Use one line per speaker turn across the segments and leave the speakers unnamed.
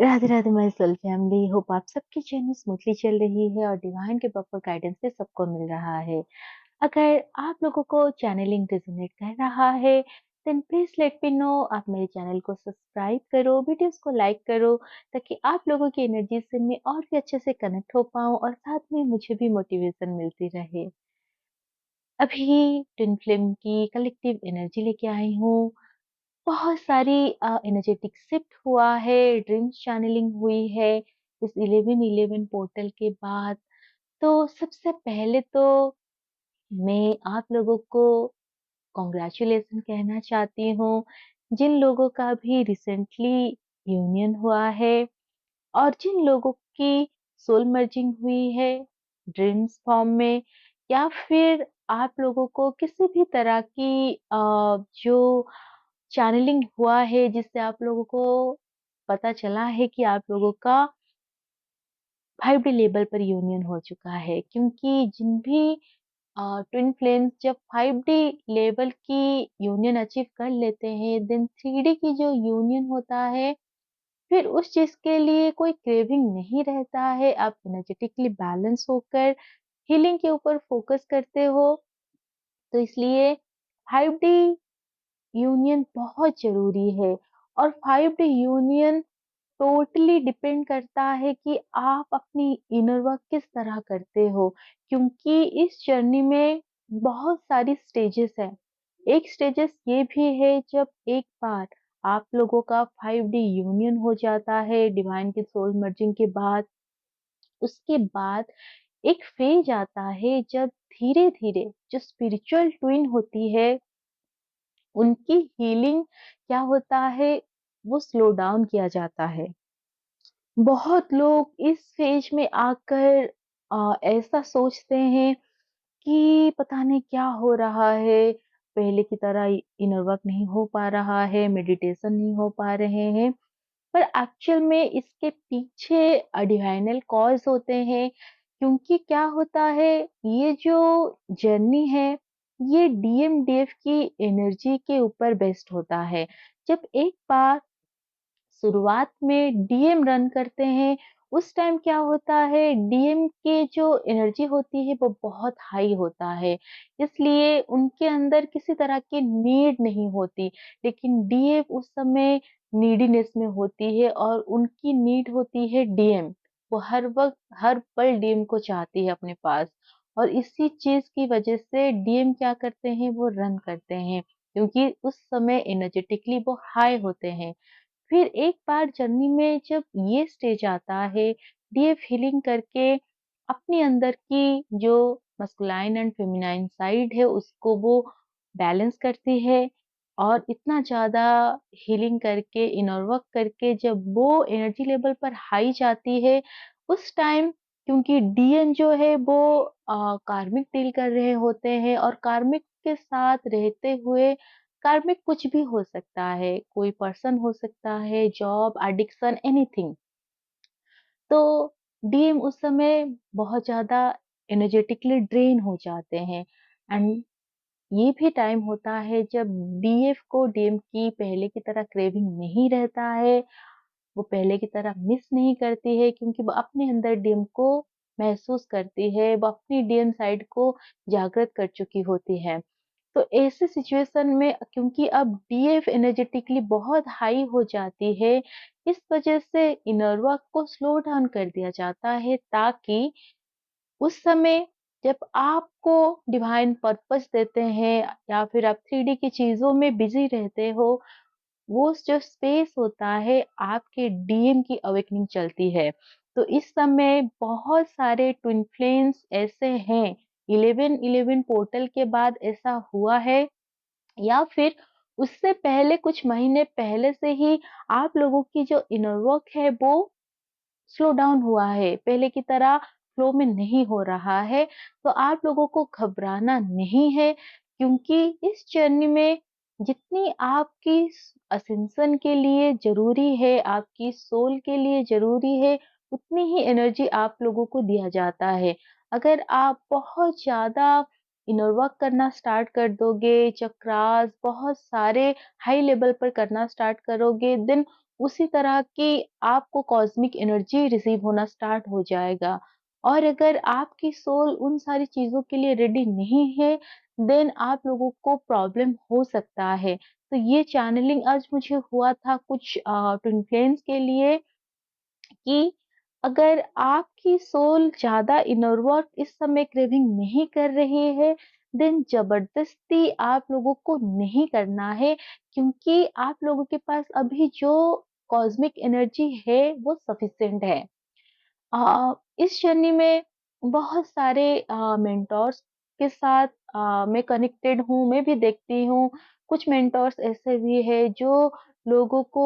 Radhe Radhe my soul family. Hope आप सबकी journey smoothly चल रही है और डिवाइन के प्रॉपर गाइडेंस से सबको मिल रहा है। अगर आप लोगों को चैनलिंग रेजोनेट कर रहा है then please let me know. आप मेरे चैनल को सब्सक्राइब करो, वीडियोस को लाइक करो, ताकि आप लोगों की एनर्जी से मैं और भी अच्छे से कनेक्ट हो पाऊँ और साथ में मुझे भी मोटिवेशन मिलती रहे। अभी ट्विन फ्लेम की कलेक्टिव एनर्जी लेके आई हूँ। बहुत सारी एनर्जेटिक शिफ्ट हुआ है, ड्रीम्स चैनलिंग हुई है इस 11-11 पोर्टल के बाद। तो सबसे पहले तो मैं आप लोगों को कॉन्ग्रेचुलेशन कहना चाहती हूँ, जिन लोगों का भी रिसेंटली यूनियन हुआ है और जिन लोगों की सोल मर्जिंग हुई है ड्रीम्स फॉर्म में, या फिर आप लोगों को किसी भी तरह की जो चैनलिंग हुआ है जिससे आप लोगों को पता चला है कि आप लोगों का 5D लेवल पर यूनियन हो चुका है। क्योंकि जिन भी ट्विन फ्लेम्स जब 5D लेवल की यूनियन अचीव कर लेते हैं देन 3D की जो यूनियन होता है, फिर उस चीज के लिए कोई क्रेविंग नहीं रहता है। आप एनर्जेटिकली बैलेंस होकर हीलिंग के ऊपर फोकस करते हो। तो इसलिए 5D यूनियन बहुत जरूरी है। और 5D यूनियन टोटली डिपेंड करता है कि आप अपनी इनर वर्क किस तरह करते हो। क्योंकि इस जर्नी में बहुत सारी स्टेजेस हैं। एक स्टेजेस ये भी है जब एक बार आप लोगों का 5D यूनियन हो जाता है डिवाइन के सोल मर्जिंग के बाद, उसके बाद एक फेज आता है जब धीरे धीरे जो स्पिरिचुअल ट्विन होती है उनकी हीलिंग क्या होता है, वो स्लो डाउन किया जाता है। बहुत लोग इस फेज में आकर ऐसा सोचते हैं कि पता नहीं क्या हो रहा है, पहले की तरह इनर वर्क नहीं हो पा रहा है, मेडिटेशन नहीं हो पा रहे हैं। पर एक्चुअल में इसके पीछे डिवाइनल कॉज होते हैं। क्योंकि क्या होता है, ये जो जर्नी है ये डीएमडीएफ की एनर्जी के ऊपर बेस्ड होता है। जब एक बार शुरुआत में डीएम रन करते हैं, उस टाइम क्या होता है, डीएम के जो एनर्जी होती है वो बहुत हाई होता है। इसलिए उनके अंदर किसी तरह की नीड नहीं होती। लेकिन डीएम उस समय नीडीनेस में होती है और उनकी नीड होती है डीएम। वो हर वक्त हर पल डीएम को चाहती है अपने पास। और इसी चीज की वजह से डीएम क्या करते हैं, वो रन करते हैं। क्योंकि उस समय एनर्जेटिकली वो हाई होते हैं। फिर एक बार जर्नी में जब ये स्टेज आता है, डीप हीलिंग करके अपने अंदर की जो मस्कुलाइन एंड फेमिनाइन साइड है उसको वो बैलेंस करती है। और इतना ज्यादा हीलिंग करके इनर वर्क करके जब वो एनर्जी लेवल पर हाई जाती है, उस टाइम क्योंकि डीएन जो है वो कार्मिक डील कर रहे होते हैं और कार्मिक के साथ रहते हुए कार्मिक कुछ भी हो सकता है, कोई पर्सन हो सकता है, जॉब, एडिक्शन, एनीथिंग। तो डीएम उस समय बहुत ज़्यादा एनर्जेटिकली ड्रेन हो जाते हैं। एंड ये भी टाइम होता है जब डीएफ को डीएम की पहले की तरह क्रेविंग नहीं रहता है, वो पहले की तरह मिस नहीं करती है क्योंकि वो अपने अंदर डीएम को महसूस करती है, वो अपनी डीएम साइड को जागृत कर चुकी होती है। तो ऐसे सिचुएशन में क्योंकि अब डीएफ एनर्जेटिकली बहुत हाई हो जाती है, इस वजह से इनर वर्क को स्लो डाउन कर दिया जाता है, ताकि उस समय जब आपको डिवाइन पर्पस देते हैं या फिर आप 3D की चीजों में बिजी रहते हो, वो जो स्पेस होता है आपके डीएम की अवेकनिंग चलती है। तो इस समय बहुत सारे ट्विन फ्लेम्स ऐसे हैं, 11-11 पोर्टल के बाद ऐसा हुआ है, या फिर उससे पहले कुछ महीने पहले से ही आप लोगों की जो इनर वर्क है वो स्लो डाउन हुआ है, पहले की तरह फ्लो में नहीं हो रहा है। तो आप लोगों को घबराना नहीं है, क्योंकि इस जर्नी में जितनी आपकी असेंशन के लिए ज़रूरी है, आपकी सोल के लिए ज़रूरी है, उतनी ही एनर्जी आप लोगों को दिया जाता है। अगर आप बहुत ज़्यादा इनर वर्क करना स्टार्ट कर दोगे, चक्रास बहुत सारे हाई लेवल पर करना स्टार्ट करोगे, देन उसी तरह की आपको कॉस्मिक एनर्जी रिसीव होना स्टार्ट हो जाएगा। और अगर आपकी सोल उन सारी चीज़ों के लिए रेडी नहीं है, देन आप लोगों को प्रॉब्लम हो सकता है। तो ये चैनलिंग आज मुझे हुआ था कुछ ट्विन फ्लेम्स के लिए कि अगर आपकी सोल ज़्यादा इनर वर्क इस समय क्रेविंग नहीं कर रही है, देन ज़बरदस्ती आप लोगों को नहीं करना है, क्योंकि आप लोगों के पास अभी जो कॉस्मिक एनर्जी है, वो सफिशिएंट है। इस जर्नी में बहुत सारे मेंटोर्स के साथ मैं कनेक्टेड हूँ, मैं भी देखती हूँ। कुछ मेंटोर्स ऐसे भी हैं जो लोगों को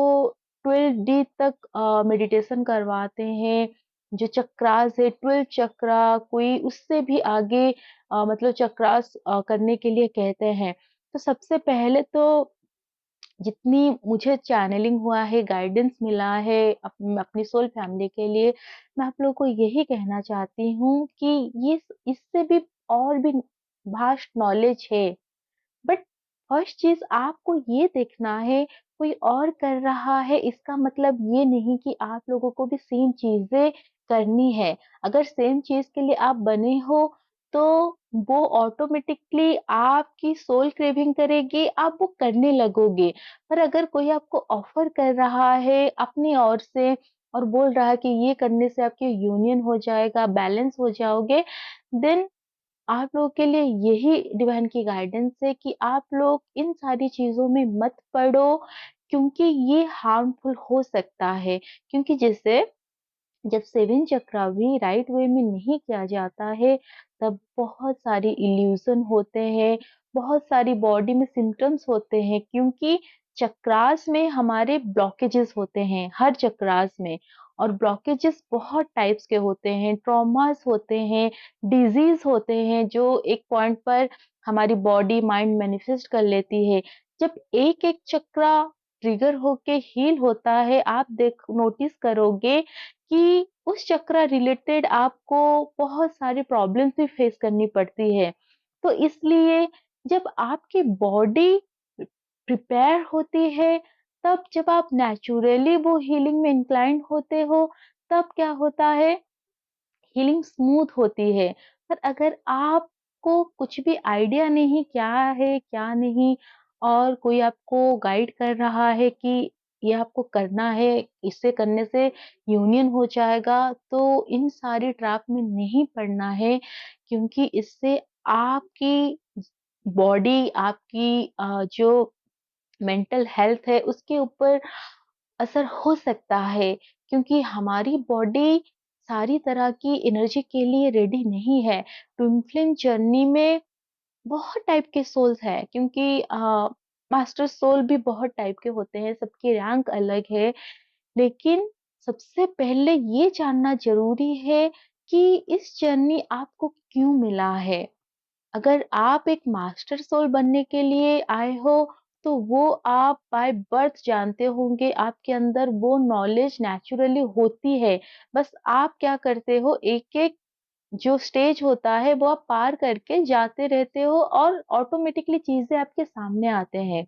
12 डी तक मेडिटेशन करवाते हैं। जो चक्रास है, 12 चक्रा, कोई उससे भी आगे मतलब चक्रास करने के लिए कहते हैं। तो सबसे पहले तो जितनी मुझे चैनलिंग हुआ है, गाइडेंस मिला है अपनी सोल फैमिली के लिए, मैं आप लोगों को यही कहना चाहती हूँ कि ये इससे भी और भी वास्ट नॉलेज है। बट फर्स्ट चीज़ आपको ये देखना है, कोई और कर रहा है इसका मतलब ये नहीं कि आप लोगों को भी सेम चीज़ें करनी है। अगर सेम चीज़ के लिए आप बने हो, तो वो ऑटोमेटिकली आपकी सोल क्रेविंग करेगी, आप वो करने लगोगे। पर अगर कोई आपको ऑफ़र कर रहा है अपनी ओर से और बोल रहा है कि ये करने से आपकी यूनियन हो जाएगा, बैलेंस हो जाओगे, देन आप लोगों के लिए यही डिवाइन की गाइडेंस है कि आप लोग इन सारी चीज़ों में मत पड़ो, क्योंकि ये हार्मफुल हो सकता है। क्योंकि जैसे जब 7 चक्रा भी राइट वे में नहीं किया जाता है, तब बहुत सारी इल्यूज़न होते हैं, बहुत सारी बॉडी में सिम्पटम्स होते हैं, क्योंकि चक्रास में हमारे ब्लॉकेजेस होते हैं, हर चक्रास में। और ब्लॉकेजेस बहुत टाइप्स के होते हैं, ट्रॉमास होते हैं, डिज़ीज़ होते हैं, जो एक पॉइंट पर हमारी बॉडी, माइंड मैनिफेस्ट कर लेती है। जब एक-एक चक्रा ट्रिगर होके हील होता है, आप नोटिस करोगे कि उस चक्र रिलेटेड आपको बहुत सारी प्रॉब्लम्स भी फेस करनी पड़ती है। तो इसलिए जब आपकी बॉडी प्रिपेयर होती है, तब जब आप नेचुरली वो हीलिंग में इंक्लाइंड होते हो, तब क्या होता है, हीलिंग स्मूथ होती है। पर अगर आपको कुछ भी आइडिया नहीं क्या है, क्या नहीं, और कोई आपको गाइड कर रहा है कि ये आपको करना है, इसे करने से यूनियन हो जाएगा, तो इन सारी ट्रैप में नहीं पड़ना है, क्योंकि इससे आपकी बॉडी, आपकी जो मेंटल हेल्थ है, उसके ऊपर असर हो सकता है, क्योंकि हमारी बॉडी सारी तरह की एनर्जी के लिए रेडी नहीं है। ट्विन फ्लेम जर्नी में बहुत टाइप के सोल्स हैं, क्योंकि मास्टर सोल भी बहुत टाइप के होते हैं, सबकी रैंक अलग है। लेकिन सबसे पहले ये जानना ज़रूरी है कि इस जर्नी आपको क्यों मिला है? अगर आप एक मास्टर सोल बनने के लिए आए हो, तो वो आप बाय बर्थ जानते होंगे, आपके अंदर वो नॉलेज नेचुरली होती है। बस आप क्या करते हो, एक-एक जो स्टेज होता है, वो आप पार करके जाते रहते हो और ऑटोमेटिकली चीज़ें आपके सामने आते हैं।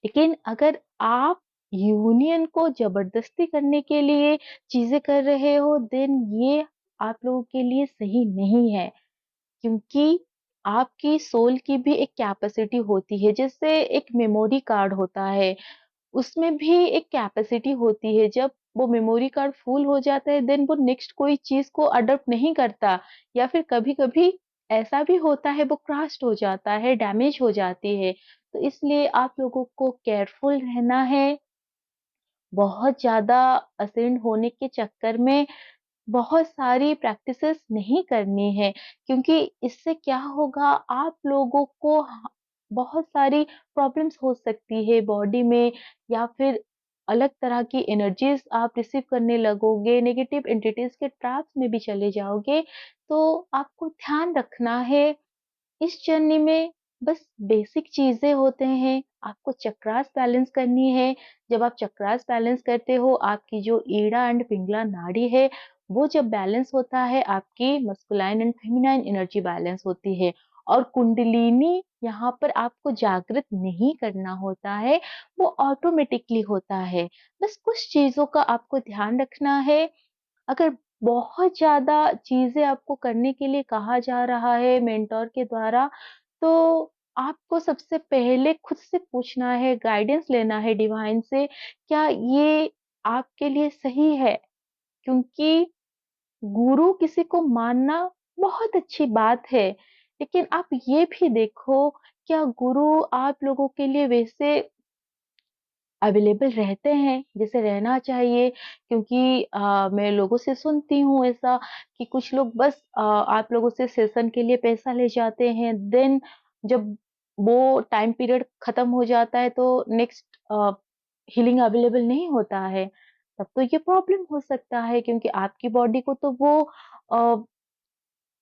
लेकिन अगर आप यूनियन को ज़बरदस्ती करने के लिए चीज़ें कर रहे हो, देन ये आप लोगों के लिए सही नहीं है। क्योंकि आपकी सोल की भी एक कैपेसिटी होती है, जैसे एक मेमोरी कार्ड होता है, उसमें भी एक कैपेसिटी होती है। जब वो मेमोरी कार्ड फुल हो जाता है, देन वो नेक्स्ट कोई चीज़ को अडॉप्ट नहीं करता, या फिर कभी-कभी ऐसा भी होता है वो क्रस्ट हो जाता है, डैमेज हो जाती है। तो इसलिए आप लोगों को केयरफुल रहना है, बहुत ज़्यादा असेंड होने के चक्कर में बहुत सारी प्रैक्टिसेस नहीं करनी है, क्योंकि इससे क्या होगा, आप लोगों को बहुत सारी प्रॉब्लम्स हो सकती है बॉडी में, या फिर अलग तरह की एनर्जीज आप रिसीव करने लगोगे, नेगेटिव एंटिटीज के ट्रैप्स में भी चले जाओगे। तो आपको ध्यान रखना है, इस जर्नी में बस बेसिक चीज़ें होते हैं, आपको चक्रास बैलेंस करनी है। जब आप चक्रास बैलेंस करते हो, आपकी जो ईड़ा एंड पिंगला नाड़ी है, वो जब बैलेंस होता है, आपकी masculine and feminine energy balance होती है। और कुंडलिनी यहाँ पर आपको जागृत नहीं करना होता है, वो ऑटोमेटिकली होता है। बस कुछ चीज़ों का आपको ध्यान रखना है। अगर बहुत ज़्यादा चीज़ें आपको करने के लिए कहा जा रहा है मेंटर के द्वारा, तो आपको सबसे पहले खुद से पूछना है, गाइडेंस लेना है डिवाइन से, क्या ये आपके लिए सही है? क्योंकि गुरु किसी को मानना बहुत अच्छी बात है, लेकिन आप ये भी देखो, क्या गुरु आप लोगों के लिए वैसे अवेलेबल रहते हैं, जैसे रहना चाहिए? क्योंकि मैं लोगों से सुनती हूँ ऐसा कि कुछ लोग बस आप लोगों से सेशन के लिए पैसा ले जाते हैं, देन जब वो टाइम पीरियड खत्म हो जाता है तो नेक्स्ट हीलिंग अवेलेबल नहीं होता है। तब तो ये प्रॉब्लम हो सकता है क्योंकि आपकी बॉडी को तो वो अ,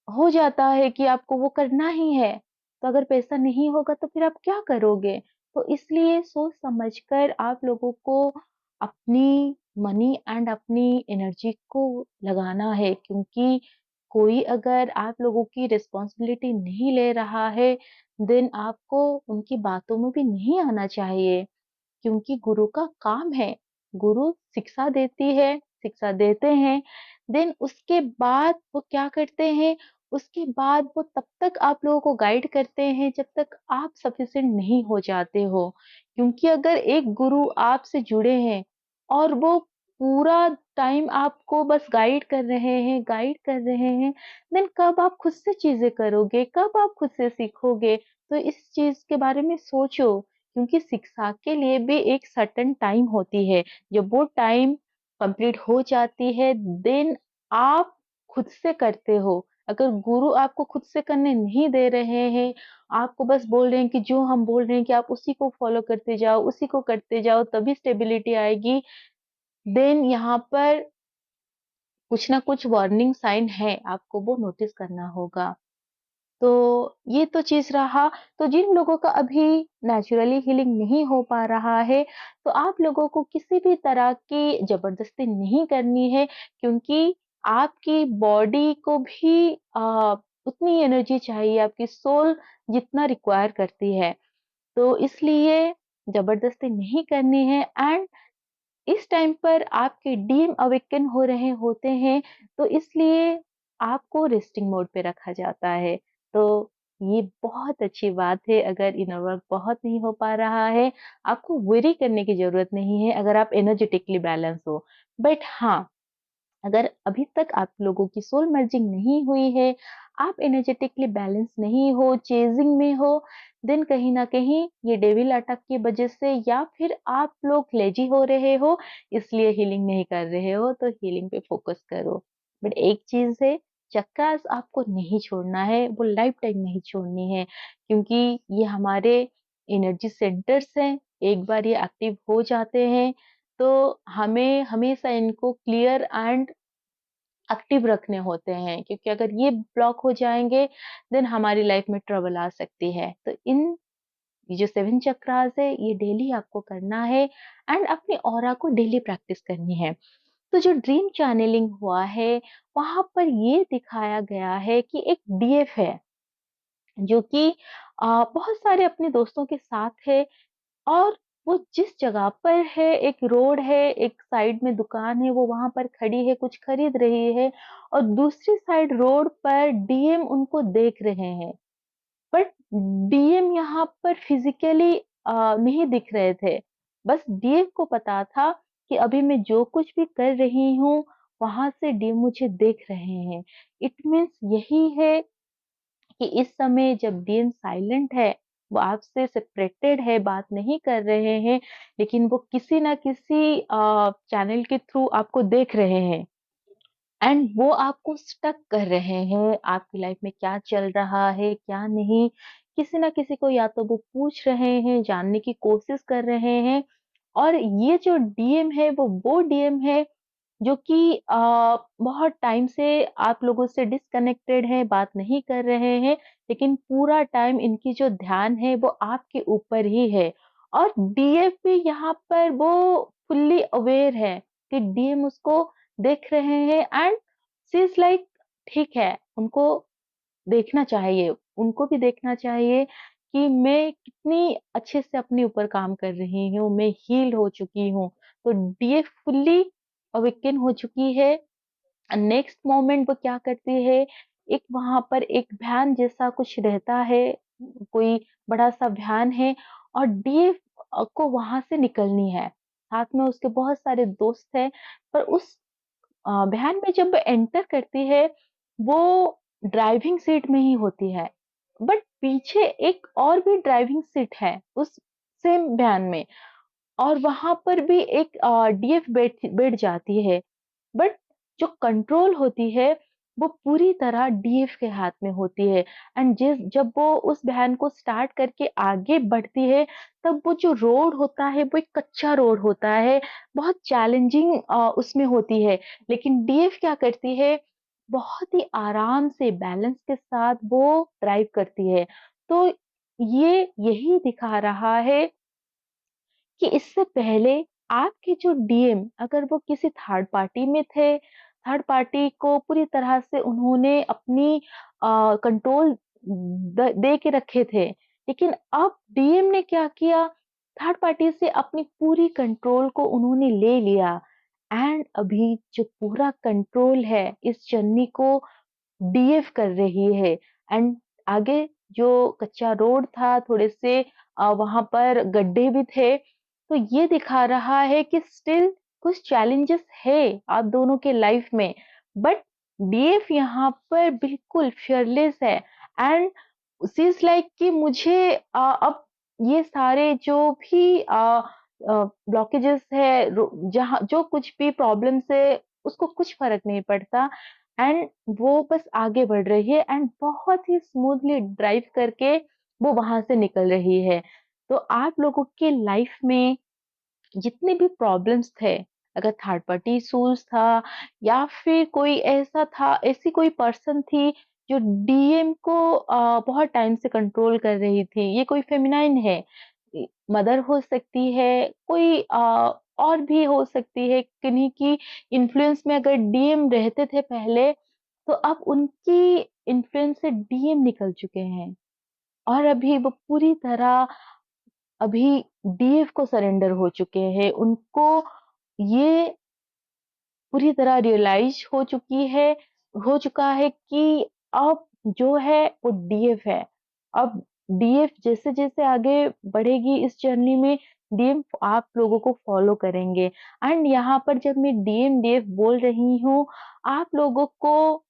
हो जाता है कि आपको वो करना ही है, तो अगर पैसा नहीं होगा तो फिर आप क्या करोगे? तो इसलिए सोच समझ कर आप लोगों को अपनी मनी एंड अपनी एनर्जी को लगाना है, क्योंकि कोई अगर आप लोगों की रिस्पॉन्सिबिलिटी नहीं ले रहा है, देन आपको उनकी बातों में भी नहीं आना चाहिए। क्योंकि गुरु का काम है, गुरु शिक्षा देती है, शिक्षा देते हैं, देन उसके बाद वो क्या करते हैं, उसके बाद वो तब तक आप लोगों को गाइड करते हैं जब तक आप सफिशिएंट नहीं हो जाते हो। क्योंकि अगर एक गुरु आपसे जुड़े हैं और वो पूरा टाइम आपको बस गाइड कर रहे हैं, देन कब आप खुद से चीज़ें करोगे? कब आप खुद से सीखोगे? तो इस चीज़ के बारे में सोचो। क्योंकि शिक्षा के लिए भी एक सर्टेन टाइम होती है। जब वो टाइम कंप्लीट हो जाती है, देन आप खुद से करते हो। अगर गुरु आपको खुद से करने नहीं दे रहे हैं, आपको बस बोल रहे हैं कि जो हम बोल रहे हैं कि आप उसी को फॉलो करते जाओ, उसी को करते जाओ तभी स्टेबिलिटी आएगी, देन यहाँ पर कुछ ना कुछ वार्निंग साइन है, आपको वो नोटिस करना होगा। तो ये तो चीज़ रहा। तो जिन लोगों का अभी नेचुरली हीलिंग नहीं हो पा रहा है, तो आप लोगों को किसी भी तरह की ज़बरदस्ती नहीं करनी है, क्योंकि आपकी बॉडी को भी उतनी एनर्जी चाहिए, आपकी सोल जितना रिक्वायर करती है। तो इसलिए ज़बरदस्ती नहीं करनी है, एंड इस टाइम पर आपके डीम अवेकन हो रहे होते हैं, तो इसलिए आपको रेस्टिंग मोड पे रखा जाता है। तो ये बहुत अच्छी बात है, अगर इनर वर्क बहुत नहीं हो पा रहा है, आपको वरी करने की ज़रूरत नहीं है अगर आप एनर्जेटिकली बैलेंस हो। बट हाँ, अगर अभी तक आप लोगों की सोल मर्जिंग नहीं हुई है, आप एनर्जेटिकली बैलेंस नहीं हो, चेजिंग में हो, देन कहीं न कहीं ये डेविल अटैक की वजह से या फिर आप लोग लेज़ी हो रहे हो, इसलिए हीलिंग नहीं कर रहे हो, तो हीलिंग पे फोकस करो। बट एक चीज़ है, चक्रास आपको नहीं छोड़ना है, वो लाइफ टाइम नहीं छोड़नी है, क्योंकि ये हमारे एनर्जी सेंटर्स हैं, एक बार ये एक्टिव हो जाते हैं, तो हमें हमेशा इनको क्लियर एंड एक्टिव रखने होते हैं, क्योंकि अगर ये ब्लॉक हो जाएँगे, देन हमारी लाइफ में ट्रबल आ सकती है। तो ये जो 7 चक्रास है, ये डेली आपको करना है एंड अपनी ऑरा को डेली प्रैक्टिस करनी है। तो जो ड्रीम चैनलिंग हुआ है, वहाँ पर ये दिखाया गया है कि एक डीएफ है, जो कि बहुत सारे अपने दोस्तों के साथ है, और वो जिस जगह पर है, एक रोड है, एक साइड में दुकान है, वो वहाँ पर खड़ी है, कुछ खरीद रही है, और दूसरी साइड रोड पर डीएम उनको देख रहे हैं। बट डीएम यहाँ पर फिज़िकली नहीं दिख रहे थे। बस डीएम को पता था कि अभी मैं जो कुछ भी कर रही हूँ, वहाँ से डीएम मुझे देख रहे हैं। इट मीन्स यही है कि इस समय जब डीएम साइलेंट है, वो आपसे सेपरेटेड है, बात नहीं कर रहे हैं, लेकिन वो किसी न किसी चैनल के थ्रू आपको देख रहे हैं, एंड वो आपको स्टक कर रहे हैं, आपकी लाइफ में क्या चल रहा है, क्या नहीं। किसी न किसी को या तो वो पूछ रहे हैं, जानने की कोशिश कर रहे हैं, और ये जो डीएम है, वो डीएम है जो कि बहुत टाइम से आप लोगों से डिस्कनेक्टेड है, बात नहीं कर रहे हैं, लेकिन पूरा टाइम इनकी जो ध्यान है वो आपके ऊपर ही है। और डीएफ भी यहाँ पर वो फुल्ली अवेयर है कि डीएम उसको देख रहे हैं, एंड शी इज़ लाइक ठीक है, उनको देखना चाहिए। उनको भी देखना चाहिए कि मैं कितनी अच्छे से अपने ऊपर काम कर रही हूँ, मैं हील हो चुकी हूँ। तो डीएफ फुल्ली अवेकन हो चुकी है। नेक्स्ट मोमेंट वो क्या करती है, एक वहाँ पर एक वैन जैसा कुछ रहता है, कोई बड़ा-सा वैन है और डीएफ को वहाँ से निकलनी है। साथ में उसके बहुत सारे दोस्त हैं, पर उस वैन में जब एंटर करती है, वो ड्राइविंग सीट में ही होती है। बट पीछे एक और भी ड्राइविंग सीट है उस सेम वैन में और वहाँ पर भी एक डीएफ बैठ जाती है। बट जो कंट्रोल होती है वो पूरी तरह डीएफ के हाथ में होती है एंड जब वो उस वैन को स्टार्ट करके आगे बढ़ती है, तब वो जो रोड होता है वो एक कच्चा रोड होता है, बहुत चैलेंजिंग उसमें होती है। लेकिन डीएफ क्या करती है, बहुत ही आराम से बैलेंस के साथ वो ड्राइव करती है। तो ये यही दिखा रहा है कि इससे पहले आपके जो डीएम अगर वो किसी थर्ड पार्टी में थे, थर्ड पार्टी को पूरी तरह से उन्होंने अपनी कंट्रोल दे के रखे थे। लेकिन अब डीएम ने क्या किया, थर्ड पार्टी से अपनी पूरी कंट्रोल को उन्होंने ले लिया एंड अभी जो पूरा कंट्रोल है इस जर्नी को डीएफ कर रही है एंड आगे जो कच्चा रोड था, थोड़े से वहां पर गड्ढे भी थे, तो ये दिखा रहा है कि स्टिल कुछ चैलेंजेस है आप दोनों के लाइफ में, बट डीएफ यहाँ पर बिल्कुल फियरलेस है एंड शी इज लाइक कि मुझे अब ये सारे जो भी ब्लॉकेजेस है, जहाँ जो कुछ भी प्रॉब्लम्स है, उसको कुछ फर्क नहीं पड़ता एंड वो बस आगे बढ़ रही है एंड बहुत ही स्मूथली ड्राइव करके वो वहां से निकल रही है। तो आप लोगों के लाइफ में जितने भी प्रॉब्लम्स थे, अगर थर्ड पार्टी इश्यूज था या फिर कोई ऐसा था, ऐसी कोई पर्सन थी जो डीएम को बहुत टाइम से कंट्रोल कर रही थी, ये कोई फेमिनाइन है, मदर हो सकती है, कोई और भी हो सकती है, किन्हीं की इन्फ्लुएंस में अगर डीएम रहते थे पहले, तो अब उनकी इन्फ्लुएंस से डीएम निकल चुके हैं और अभी वो पूरी तरह अभी डीएफ को सरेंडर हो चुके हैं। उनको ये पूरी तरह रियलाइज़ हो चुका है कि अब जो है वो डीएफ है। अब डीएफ जैसे-जैसे आगे बढ़ेगी इस जर्नी में, डीएफ आप लोगों को फ़ॉलो करेंगे एंड यहाँ पर जब मैं डीएम, डीएफ बोल रही हूँ, आप लोगों को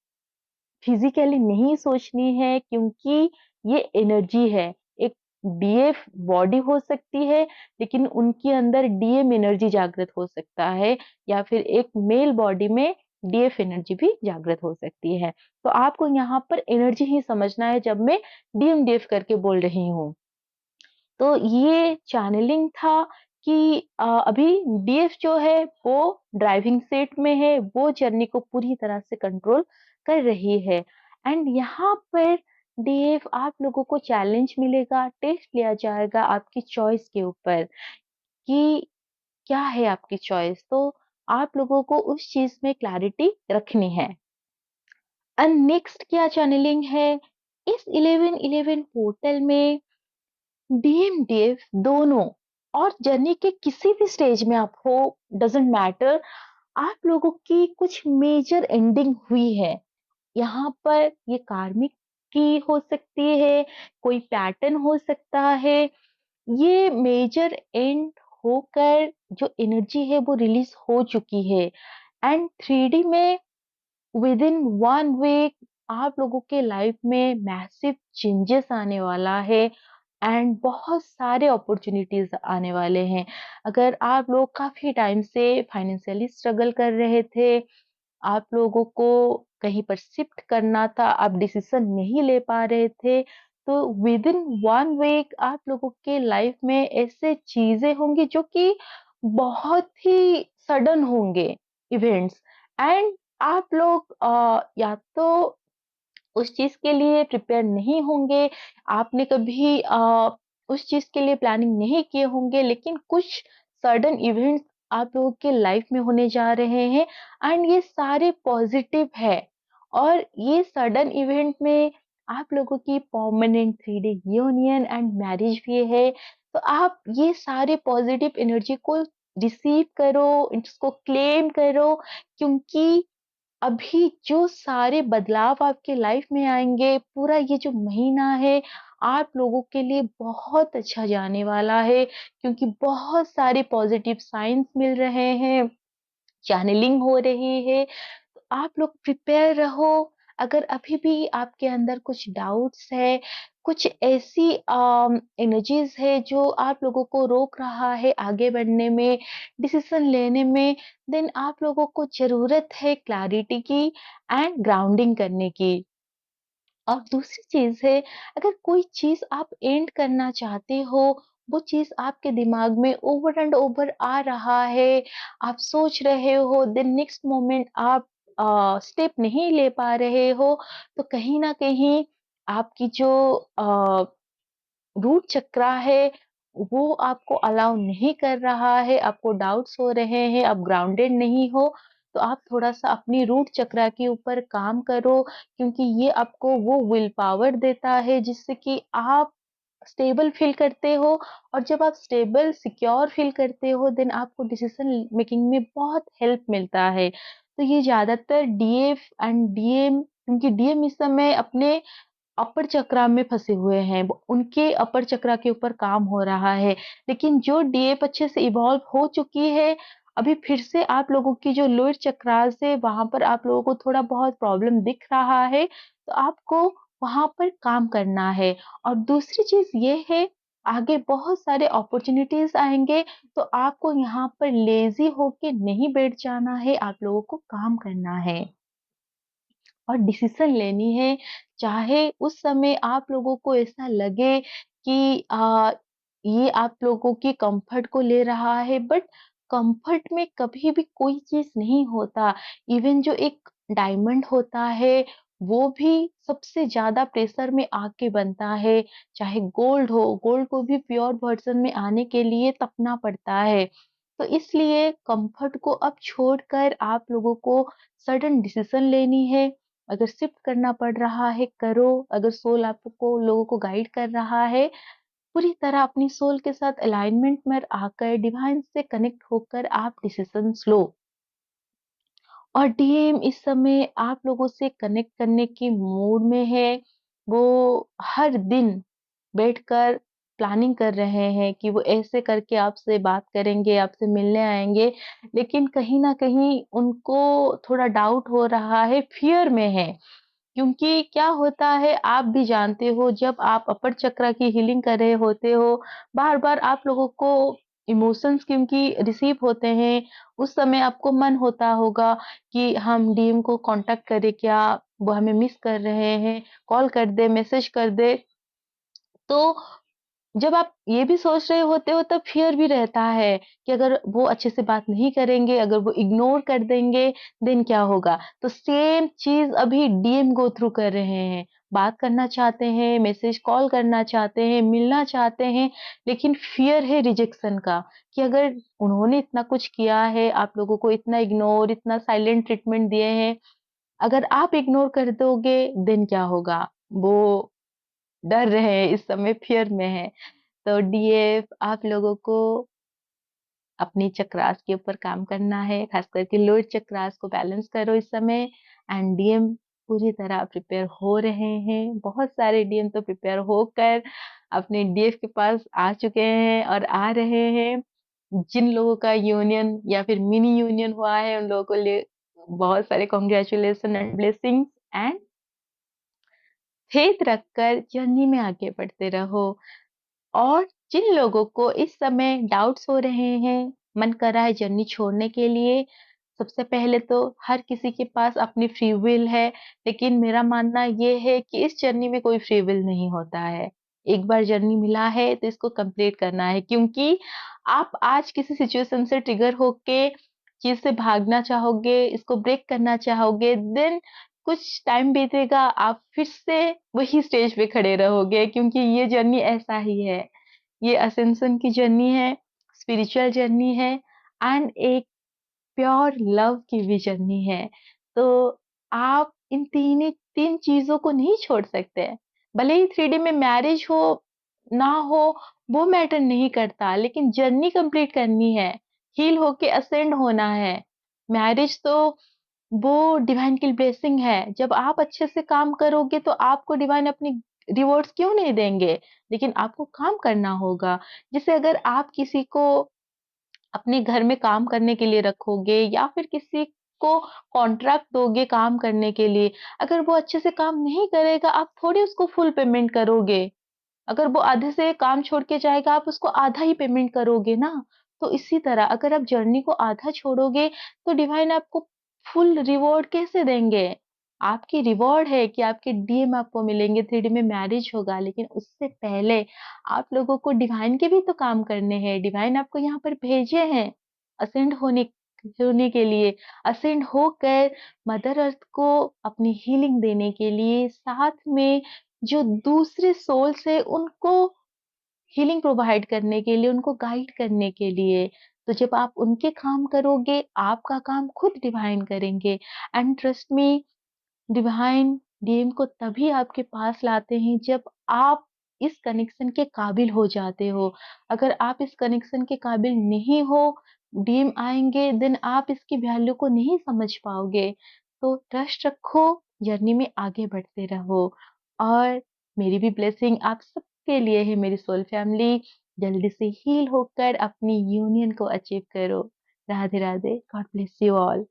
फिजिकली नहीं सोचनी है क्योंकि ये एनर्जी है। एक डीएफ बॉडी हो सकती है, लेकिन उनके अंदर डीएम एनर्जी जागृत हो सकता है या फिर एक मेल बॉडी में डीएफ एनर्जी भी जागृत हो सकती है। तो आपको यहाँ पर एनर्जी ही समझना है जब मैं डीएम डीएफ करके बोल रही हूँ। तो ये चैनलिंग था कि अभी डीएफ जो है वो ड्राइविंग सीट में है, वो जर्नी को पूरी तरह से कंट्रोल कर रही है एंड यहाँ पर डीएफ आप लोगों को चैलेंज मिलेगा, टेस्ट लिया जाएगा आपकी चॉइस के ऊपर कि क्या है आपकी चॉइस, तो आप लोगों को उस चीज में क्लैरिटी रखनी है। एंड नेक्स्ट क्या चैनलिंग है, इस 1111 पोर्टल में डीएम डीएफ दोनों और जर्नी के किसी भी स्टेज में आप हो, डजंट मैटर, आप लोगों की कुछ मेजर एंडिंग हुई है। यहाँ पर ये कार्मिक की हो सकती है, कोई पैटर्न हो सकता है, ये मेजर एंड होकर जो एनर्जी है वो रिलीज हो चुकी है एंड 3D में विद इन 1 वीक आप लोगों के लाइफ में मैसिव चेंजेस आने वाला है एंड बहुत सारे अपॉर्चुनिटीज आने वाले हैं। अगर आप लोग काफी टाइम से फाइनेंशियली स्ट्रगल कर रहे थे, आप लोगों को कहीं पर शिफ्ट करना था, आप डिसीजन नहीं ले पा रहे थे, तो विद इन 1 वीक आप लोगों के लाइफ में ऐसे चीजें होंगी जो कि बहुत ही सडन होंगे इवेंट्स एंड आप लोग या तो उस चीज़ के लिए प्रिपेयर नहीं होंगे, आपने कभी उस चीज़ के लिए प्लानिंग नहीं किए होंगे, लेकिन कुछ सडन इवेंट्स आप लोगों के लाइफ में होने जा रहे हैं एंड ये सारे पॉजिटिव है और ये सडन इवेंट में आप लोगों की permanent 3D union and marriage भी है। तो आप ये सारे पॉजिटिव एनर्जी को रिसीव करो, इसको क्लेम करो, क्योंकि अभी जो सारे बदलाव आपके लाइफ में आएँगे, पूरा ये जो महीना है, आप लोगों के लिए बहुत अच्छा जाने वाला है, क्योंकि बहुत सारे पॉजिटिव साइन्स मिल रहे हैं, चैनलिंग हो रही है। तो आप लोग प्रिपेयर रहो। अगर अभी भी आपके अंदर कुछ डाउट्स है, कुछ ऐसी एनर्जीज है जो आप लोगों को रोक रहा है आगे बढ़ने में, डिसीजन लेने में, देन आप लोगों को जरूरत है क्लैरिटी की एंड ग्राउंडिंग करने की। और दूसरी चीज़ है, अगर कोई चीज़ आप एंड करना चाहते हो, वो चीज़ आपके दिमाग में ओवर एंड ओवर आ रहा है, आप सोच रहे हो, देन नेक्स्ट मोमेंट आप स्टेप नहीं ले पा रहे हो, तो कहीं न कहीं आपकी जो अ, रूट चक्रा है, वो आपको अलाउ नहीं कर रहा है, आपको डाउट्स हो रहे हैं, आप ग्राउंडेड नहीं हो, तो आप थोड़ा-सा अपनी रूट चक्रा के ऊपर काम करो, क्योंकि ये आपको वो विल पावर देता है जिससे कि आप स्टेबल फ़ील करते हो, और जब आप स्टेबल, सिक्योर फ़ील करते हो, देन आपको डिसीज़न मेकिंग में बहुत हेल्प मिलता है। तो ये ज़्यादातर डीएफ एंड डीएम, क्योंकि डीएम इस समय अपने अपर चक्रा में फँसे हुए हैं, वो उनके अपर चक्रा के ऊपर काम हो रहा है। लेकिन जो डीएफ अच्छे से इवॉल्व हो चुकी है, अभी फिर से आप लोगों की जो लोअर चक्रास है, वहाँ पर आप लोगों को थोड़ा बहुत प्रॉब्लम दिख रहा है, तो आपको वहाँ पर काम करना है। और दूसरी चीज़ ये है, आगे बहुत सारे अपॉर्च्युनिटीज़ आएँगे, तो आपको यहाँ पर लेज़ी होके नहीं बैठ जाना है, आप लोगों को काम करना है। और डिसीज़न लेनी है, चाहे उस समय आप लोगों को ऐसा लगे कि ये आप लोगों की कम्फ़र्ट को ले रहा है, बट कम्फ़र्ट में कभी भी कोई चीज़ नहीं होता। इवन जो एक डायमंड होता है, वो भी सबसे ज़्यादा प्रेशर में आके बनता है, चाहे गोल्ड हो, गोल्ड को भी प्योर वर्ज़न में आने के लिए तपना पड़ता है। तो इसलिए कम्फ़र्ट को अब छोड़कर आप लोगों को सडन डिसीज़न लेनी है। अगर शिफ्ट करना पड़ रहा है, करो। अगर सोल आपको लोगों को गाइड कर रहा है, पूरी तरह अपनी सोल के साथ अलाइनमेंट में आकर, डिवाइन से कनेक्ट होकर आप डिसीजंस लो। और डीएम इस समय आप लोगों से कनेक्ट करने की मूड में है। वो हर दिन बैठकर प्लानिंग कर रहे हैं कि वो ऐसे करके आपसे बात करेंगे, आपसे मिलने आएँगे। लेकिन कहीं न कहीं उनको थोड़ा डाउट हो रहा है, फ़ियर में है। क्योंकि क्या होता है, आप भी जानते हो, जब आप अपर चक्र की हीलिंग कर रहे होते हो, बार-बार आप लोगों को इमोशंस क्योंकि रिसीव होते हैं, उस समय आपको मन होता होगा कि हम डीएम को कॉन्टैक्ट करें क्या? वो हमें मिस कर रहे हैं, कॉल कर दें, मैसेज कर दें। तो जब आप ये भी सोच रहे होते हो, तब फ़ियर भी रहता है कि अगर वो अच्छे से बात नहीं करेंगे, अगर वो इग्नोर कर देंगे, देन क्या होगा? तो सेम चीज़ अभी डीएम गो थ्रू कर रहे हैं। बात करना चाहते हैं, मैसेज कॉल करना चाहते हैं, मिलना चाहते हैं, लेकिन फ़ियर है रिजेक्शन का, कि अगर उन्होंने इतना कुछ किया है, आप लोगों को इतना इग्नोर, इतना साइलेंट ट्रीटमेंट दिए हैं, अगर आप इग्नोर कर दोगे, देन क्या होगा? वो डर रहे हैं, इस समय फ़ियर में हैं। तो डीएफ आप लोगों को अपनी चक्रास के ऊपर काम करना है, खास करके लोअर चक्रास को बैलेंस करो इस समय। एंड डीएम पूरी तरह प्रिपेयर हो रहे हैं। बहुत सारे डीएम तो प्रिपेयर होकर अपने डीएफ के पास आ चुके हैं और आ रहे हैं। जिन लोगों का यूनियन या फिर मिनी यूनियन हुआ है, उन लोगों को लिए बहुत सारे congratulation and blessings. And faith रखकर जर्नी में आगे बढ़ते रहो। और जिन लोगों को इस समय डाउट्स हो रहे हैं, मन कर रहा है जर्नी छोड़ने के लिए, सबसे पहले तो हर किसी के पास अपनी फ्री विल है, लेकिन मेरा मानना ये है कि इस जर्नी में कोई फ्री विल नहीं होता है। एक बार जर्नी मिला है तो इसको कंप्लीट करना है, क्योंकि आप आज किसी सिचुएशन से ट्रिगर होके चीज़ से भागना चाहोगे, इसको ब्रेक करना चाहोगे, देन कुछ टाइम बीतेगा, आप फिर से वही स्टेज पे खड़े रहोगे, क्योंकि ये जर्नी ऐसा ही है। ये असेंशन की जर्नी है, स्पिरिचुअल जर्नी है एंड एक प्योर लव की भी जर्नी है। तो आप इन तीनों 3 चीज़ों को नहीं छोड़ सकते। भले ही 3D में मैरिज हो, ना हो, वो मैटर नहीं करता, लेकिन जर्नी कंप्लीट करनी है, हील होके असेंड होना है। मैरिज तो वो डिवाइन की ब्लेसिंग है। जब आप अच्छे से काम करोगे तो आपको डिवाइन अपनी रिवॉर्ड्स क्यों नहीं देंगे? लेकिन आपको काम करना होगा। जैसे अगर आप किसी को अपने घर में काम करने के लिए रखोगे या फिर किसी को कॉन्ट्रैक्ट दोगे काम करने के लिए, अगर वो अच्छे से काम नहीं करेगा, आप थोड़ी उसको फुल पेमेंट करोगे। अगर वो आधे से काम छोड़ के जाएगा, आप उसको आधा ही पेमेंट करोगे ना। तो इसी तरह अगर आप जर्नी को आधा छोड़ोगे, तो डिवाइन आपको फुल रिवॉर्ड कैसे देंगे? आपकी रिवॉर्ड है कि आपके डीएम आपको मिलेंगे, 3D में मैरिज होगा, लेकिन उससे पहले आप लोगों को डिवाइन के भी तो काम करने हैं। डिवाइन आपको यहाँ पर भेजे हैं, असेंड होने के लिए, असेंड होकर मदर अर्थ को अपनी हीलिंग देने के लिए, साथ में जो दूसरे सोल्स है उनको हीलिंग प्रोवाइड करने के लिए, उनको गाइड करने के लिए। तो जब आप उनके काम करोगे, आपका काम खुद डिवाइन करेंगे। And trust me, divine DM को तभी आपके पास लाते हैं जब आप इस कनेक्शन के काबिल हो जाते हो। अगर आप इस कनेक्शन के काबिल नहीं हो, डीएम आएँगे, देन आप इसकी वैल्यू को नहीं समझ पाओगे। तो ट्रस्ट रखो, जर्नी में आगे बढ़ते रहो। और मेरी भी ब्लेसिंग आप सबके लिए है मेरी सोल फैमिली। जल्दी से हील होकर अपनी यूनियन को अचीव करो। Radhe Radhe. God bless you all.